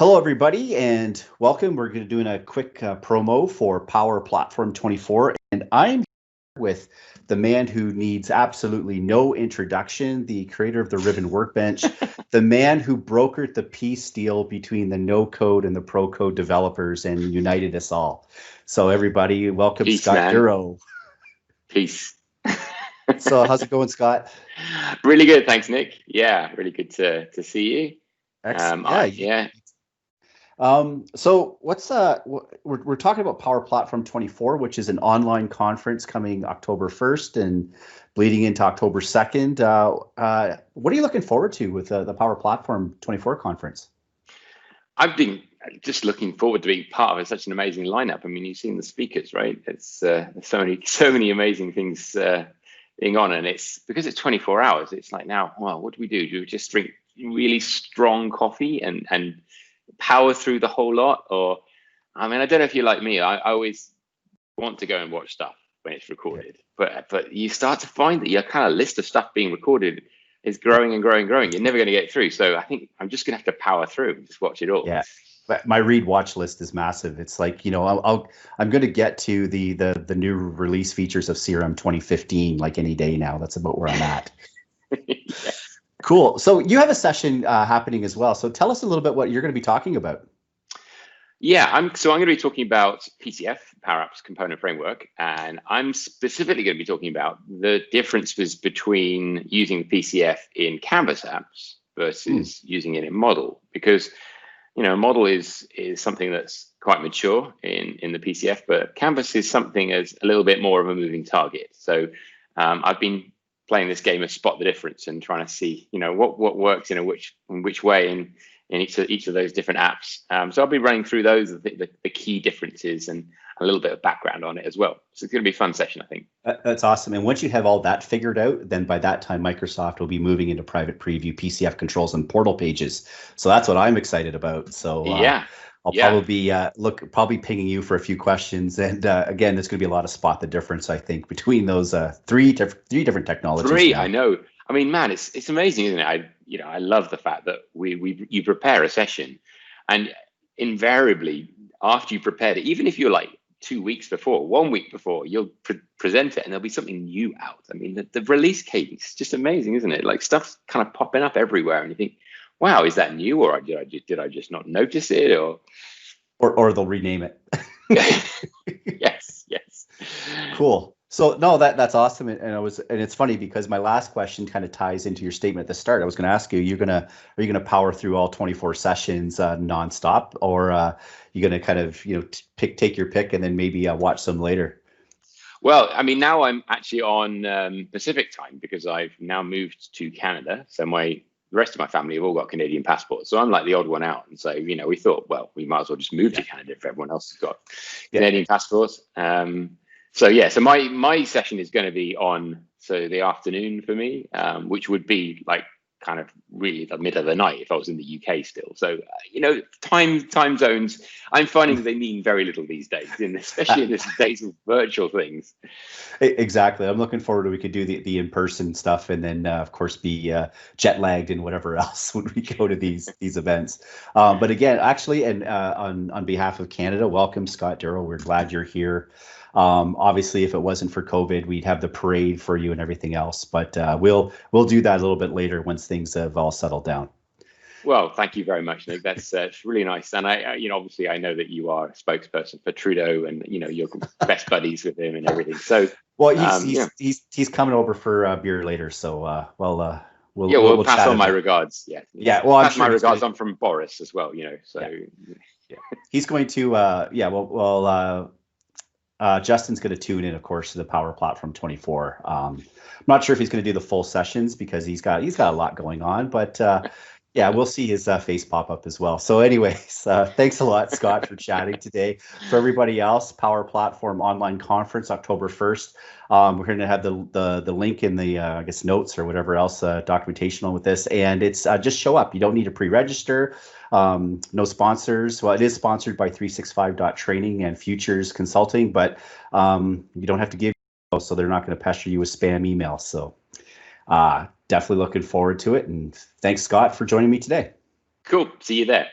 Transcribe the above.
Hello, everybody, and welcome. We're going to do a quick promo for Power Platform 24, and I'm here with the man who needs absolutely no introduction, the creator of the Ribbon Workbench, the man who brokered the peace deal between the no-code and the pro-code developers and united us all. So, everybody, welcome Peace, Scott man. Durow. Peace. So, how's it going, Scott? Really good, thanks, Nick. Yeah, really good to see you. Excellent. Yeah. So we're talking about Power Platform 24, which is an online conference coming October 1st and bleeding into October 2nd. What are you looking forward to with the Power Platform 24 conference? I've been just looking forward to being part of it. Such an amazing lineup. I mean, you've seen the speakers, right? It's there's so many amazing things being on, and it's because it's 24 hours. It's like now, well, what do we do? Do we just drink really strong coffee and power through the whole lot? Or, I mean, I don't know if you're like me. I always want to go and watch stuff when it's recorded, but you start to find that your kind of list of stuff being recorded is growing and growing and growing. You're never going to get through. So I think I'm just going to have to power through and just watch it all. Yeah, but my read watch list is massive. It's like, I'm going to get to the new release features of CRM 2015 like any day now. That's about where I'm at. Yeah. Cool. So you have a session happening as well. So tell us a little bit what you're going to be talking about. Yeah, I'm going to be talking about PCF, Power Apps Component Framework, and I'm specifically going to be talking about the differences between using PCF in Canvas apps versus using it in Model, because Model is something that's quite mature in the PCF, but Canvas is something as a little bit more of a moving target. So I've been playing this game of spot the difference and trying to see what works in which way in each of those different apps. So I'll be running through those, the key differences, and a little bit of background on it as well. So it's going to be a fun session, I think. That's awesome. And once you have all that figured out, then by that time, Microsoft will be moving into private preview PCF controls and portal pages. So that's what I'm excited about. So I'll probably be probably pinging you for a few questions. And again, there's going to be a lot of spot the difference, I think, between those three different technologies. I know. I mean, man, it's amazing, isn't it? I love the fact that you prepare a session, and invariably after you prepared it, even if you're like 2 weeks before, 1 week before, you'll present it and there'll be something new out. I mean, the release cadence is just amazing, isn't it? Like stuff's kind of popping up everywhere, and you think, wow, is that new, or did I just not notice it, or they'll rename it. Yes. Cool. So no, that's awesome, and it's funny because my last question kind of ties into your statement at the start. I was going to ask you, are you gonna power through all 24 sessions nonstop, or you going to kind of take your pick and then maybe watch some later? Well, I mean, now I'm actually on Pacific time because I've now moved to Canada. So the rest of my family have all got Canadian passports. So I'm like the odd one out. And so, we thought, well, we might as well just move to Canada if everyone else has got Canadian passports. So my session is going to be on the afternoon for me, which would be like kind of really the middle of the night if I was in the UK still. So time zones, I'm finding that they mean very little these days, especially in this days of virtual things. Exactly. I'm looking forward to we could do the in-person stuff, and then of course be jet lagged and whatever else when we go to these events. But again, actually, and on behalf of Canada, welcome, Scott Durow. We're glad you're here. Obviously, if it wasn't for COVID, we'd have the parade for you and everything else. But we'll do that a little bit later once things have all settled down. Well, thank you very much, Nick. That's really nice. And I obviously, I know that you are a spokesperson for Trudeau, and you're best buddies with him and everything. So, well, he's coming over for a beer later. So, we'll pass on my regards. Yeah. Well, pass my regards on from Boris as well. So he's going to. Justin's going to tune in, of course, to the Power Platform 24. I'm not sure if he's going to do the full sessions because he's got a lot going on, but we'll see his face pop up as well. So anyways, thanks a lot, Scott, for chatting today. For everybody else, Power Platform Online Conference, October 1st. We're going to have the link in the, notes or whatever else, documentation with this. And it's just show up. You don't need to pre-register. No sponsors. Well, it is sponsored by 365.training and Futures Consulting, but you don't have to give, so they're not going to pester you with spam emails. So definitely looking forward to it. And thanks, Scott, for joining me today. Cool. See you there.